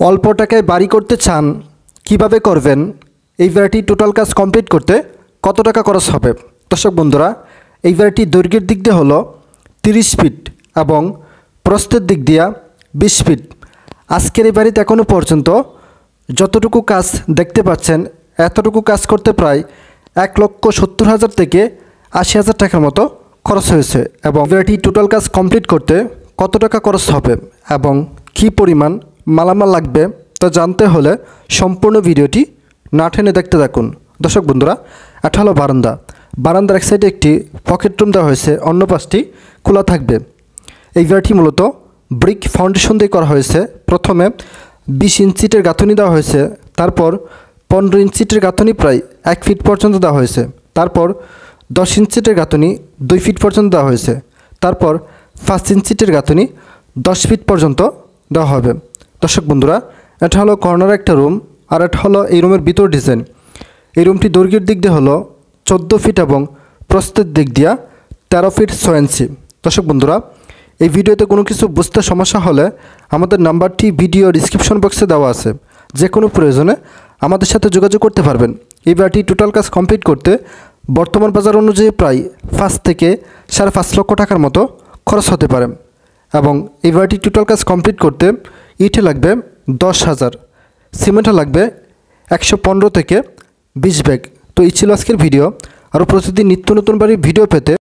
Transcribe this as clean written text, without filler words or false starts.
অল্প টাকায় বাড়ি করতে চান, কিভাবে করবেন? এই বাড়িটি টোটাল কাজ কমপ্লিট করতে কত টাকা খরচ হবে? দর্শক বন্ধুরা, এই বাড়িটি দৈর্ঘ্যের দিক দিয়ে হলো 30 ফিট এবং প্রস্থের দিক দিয়া 20 ফিট। আজকের এই বাড়িতে এখনও পর্যন্ত যতটুকু কাজ দেখতে পাচ্ছেন, এতটুকু কাজ করতে প্রায় 1,70,000 থেকে 80,000 টাকার মতো খরচ হয়েছে। এবং বাড়িটি টোটাল কাজ কমপ্লিট করতে কত টাকা খরচ হবে এবং কী পরিমাণ মালামাল লাগবে তা জানতে হলে সম্পূর্ণ ভিডিওটি না টেনে দেখতে থাকুন। দর্শক বন্ধুরা, এটা হলো বারান্দা। বারান্দার এক সাইডে একটি পকেট রুম দেওয়া হয়েছে, অন্য পাশটি খোলা থাকবে। এই বাড়িটি মূলত ব্রিক ফাউন্ডেশন দিয়ে করা হয়েছে। প্রথমে 20 ইঞ্চিটের গাঁথনি দেওয়া হয়েছে, তারপর 15 ইঞ্চিটের গাঁথনি প্রায় 1 ফিট পর্যন্ত দেওয়া হয়েছে, তারপর 10 ইঞ্চিটের গাঁথনি 2 ফিট পর্যন্ত দেওয়া হয়েছে, তারপর 5 ইঞ্চিটের গাঁথনি 10 ফিট পর্যন্ত দেওয়া হবে। দর্শক বন্ধুরা, এটা হলো কর্নার একটা রুম, আর এটা হলো এই রুমের ভিতর ডিজাইন। এই রুমটি দৈর্ঘ্যের দিক দিয়ে হলো 14 ফিট এবং প্রস্থের দিক দিয়া 13 ফিট 6 ইঞ্চি। দর্শক বন্ধুরা, এই ভিডিওতে কোনো কিছু বুঝতে সমস্যা হলে আমাদের নাম্বারটি ভিডিও ডিসক্রিপশন বক্সে দেওয়া আছে, যে কোনো প্রয়োজনে আমাদের সাথে যোগাযোগ করতে পারবেন। এই বাড়িটি টোটাল কাজ কমপ্লিট করতে বর্তমান বাজার অনুযায়ী প্রায় 5 থেকে 5.5 লক্ষ টাকার মতো খরচ হতে পারে। এবং এই বাড়িটি টোটাল কাজ কমপ্লিট করতে ইটে লাগবে 10,000, সিমেন্টে লাগবে 115 থেকে 20 ব্যাগ। তো এই ছিল আজকের ভিডিও। আরও প্রতিদিন নিত্য নতুন বাড়ির ভিডিও পেতে